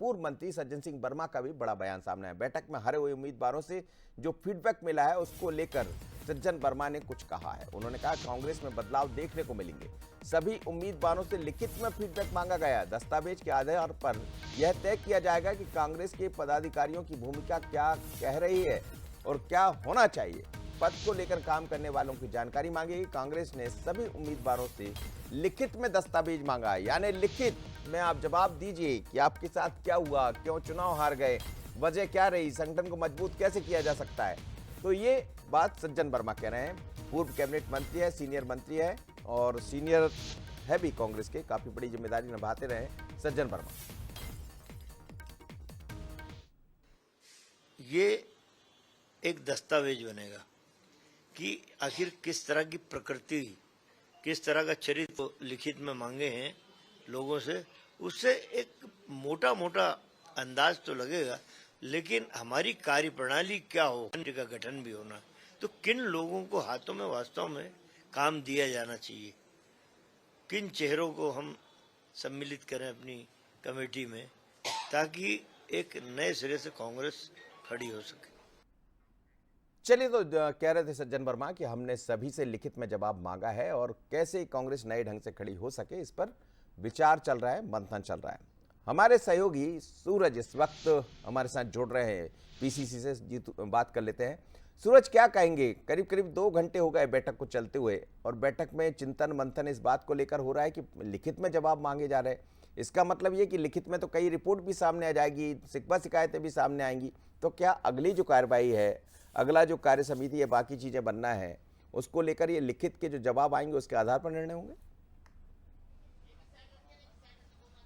पूर्व मंत्री सज्जन सिंह वर्मा का भी बड़ा बयान सामने आया। बैठक में हारे हुए उम्मीदवारों से जो फीडबैक मिला है उसको लेकर सज्जन वर्मा ने कुछ कहा है। उन्होंने कहा कांग्रेस में बदलाव देखने को मिलेंगे। सभी उम्मीदवारों से लिखित में फीडबैक मांगा गया। दस्तावेज के आधार पर यह तय किया जाएगा कि कांग्रेस के पदाधिकारियों की भूमिका क्या कह रही है और क्या होना चाहिए। पद को लेकर काम करने वालों की जानकारी मांगी। कांग्रेस ने सभी उम्मीदवारों से लिखित में दस्तावेज मांगा है, यानी लिखित में आप जवाब दीजिए कि आपके साथ क्या हुआ, क्यों चुनाव हार गए, वजह क्या रही, संगठन को मजबूत कैसे किया जा सकता है। तो ये बात सज्जन वर्मा कह रहे हैं। पूर्व कैबिनेट मंत्री है, सीनियर मंत्री है और सीनियर है भी कांग्रेस के, काफी बड़ी जिम्मेदारी निभाते रहे सज्जन वर्मा। ये एक दस्तावेज बनेगा कि आखिर किस तरह की प्रकृति, किस तरह का चरित्र लिखित में मांगे हैं लोगों से। उससे एक मोटा मोटा अंदाज तो लगेगा, लेकिन हमारी कार्यप्रणाली क्या हो, का गठन भी होना। तो किन लोगों को हाथों में वास्तव में काम दिया जाना चाहिए, किन चेहरों को हम सम्मिलित करें अपनी कमेटी में, ताकि एक नए सिरे से कांग्रेस खड़ी हो सके। चलिए, तो कह रहे थे सज्जन वर्मा कि हमने सभी से लिखित में जवाब मांगा है और कैसे कांग्रेस नए ढंग से खड़ी हो सके इस पर विचार चल रहा है, मंथन चल रहा है। हमारे सहयोगी सूरज इस वक्त हमारे साथ जुड़ रहे हैं पीसीसी से, बात कर लेते हैं। सूरज, क्या कहेंगे? करीब करीब 2 घंटे हो गए बैठक को चलते हुए और बैठक में चिंतन मंथन इस बात को लेकर हो रहा है कि लिखित में जवाब मांगे जा रहे हैं। इसका मतलब ये कि लिखित में तो कई रिपोर्ट भी सामने आ जाएगी, शिकवा शिकायतें भी सामने आएंगी। तो क्या अगली जो कार्रवाई है, अगला जो कार्य समिति है, बाकी चीजें बनना है, उसको लेकर ये लिखित के जो जवाब आएंगे उसके आधार पर निर्णय होंगे?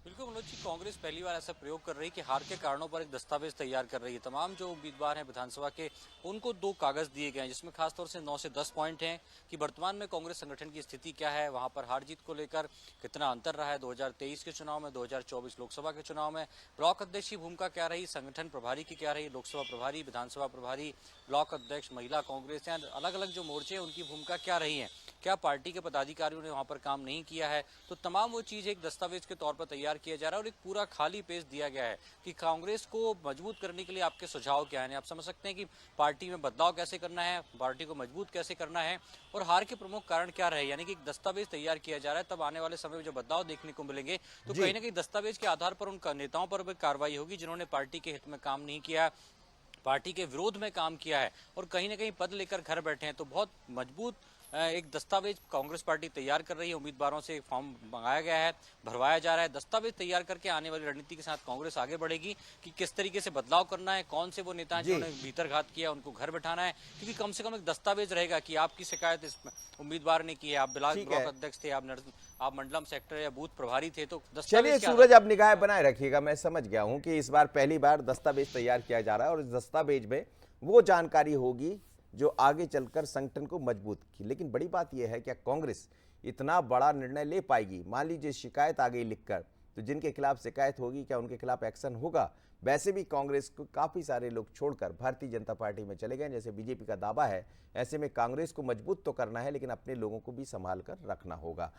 बिल्कुल मनोज जी, कांग्रेस पहली बार ऐसा प्रयोग कर रही है कि हार के कारणों पर एक दस्तावेज तैयार कर रही है। तमाम जो उम्मीदवार हैं विधानसभा के, उनको 2 कागज दिए गए हैं, जिसमें खासतौर से 9 से 10 पॉइंट हैं कि वर्तमान में कांग्रेस संगठन की स्थिति क्या है, वहां पर हार जीत को लेकर कितना अंतर रहा है 2023 के चुनाव में, 2024 लोकसभा के चुनाव में, ब्लॉक अध्यक्ष की भूमिका क्या रही, संगठन प्रभारी की क्या रही, लोकसभा प्रभारी, विधानसभा प्रभारी, ब्लॉक अध्यक्ष, महिला कांग्रेस, या अलग अलग जो मोर्चे हैं उनकी भूमिका क्या रही है, क्या पार्टी के पदाधिकारियों ने वहां पर काम नहीं किया है। तो तमाम वो चीज एक दस्तावेज के तौर पर तैयार किया जा रहा है और एक पूरा खाली पेज दिया गया है कि कांग्रेस को मजबूत करने के लिए आपके सुझाव क्या हैं। आप समझ सकते हैं कि पार्टी में बदलाव कैसे करना है, पार्टी को मजबूत कैसे करना है और हार के प्रमुख कारण क्या रहे। यानी कि एक दस्तावेज तैयार किया जा रहा है, तब आने वाले समय में जो बदलाव देखने को मिलेंगे तो कहीं ना कहीं दस्तावेज के आधार पर उन नेताओं पर भी कार्रवाई होगी जिन्होंने पार्टी के हित में काम नहीं किया, पार्टी के विरोध में काम किया है और कहीं ना कहीं पद लेकर घर बैठे हैं। तो बहुत मजबूत एक दस्तावेज कांग्रेस पार्टी तैयार कर रही है। उम्मीदवारों से फॉर्म मंगाया गया है, भरवाया जा रहा है। दस्तावेज तैयार करके आने वाली रणनीति के साथ कांग्रेस आगे बढ़ेगी कि किस तरीके से बदलाव करना है, कौन से वो नेता हैं जिन्होंने भीतरघात किया उनको घर बैठाना है, क्योंकि कम से कम एक दस्तावेज रहेगा कि आपकी शिकायत इस उम्मीदवार ने की है, आप ब्लॉक अध्यक्ष थे, आप मंडलम सेक्टर या बूथ प्रभारी थे। तो चलिए सूरज, अब निगाह बनाए रखिएगा। मैं समझ गया हूं कि इस बार पहली बार दस्तावेज तैयार किया जा रहा है और इस दस्तावेज में वो जानकारी होगी जो आगे चलकर संगठन को मजबूत की। लेकिन बड़ी बात यह है, क्या कांग्रेस इतना बड़ा निर्णय ले पाएगी? मान लीजिए शिकायत आ गई लिखकर, तो जिनके खिलाफ शिकायत होगी क्या उनके खिलाफ एक्शन होगा? वैसे भी कांग्रेस को काफी सारे लोग छोड़कर भारतीय जनता पार्टी में चले गए, जैसे बीजेपी का दावा है। ऐसे में कांग्रेस को मजबूत तो करना है, लेकिन अपने लोगों को भी संभाल कर रखना होगा।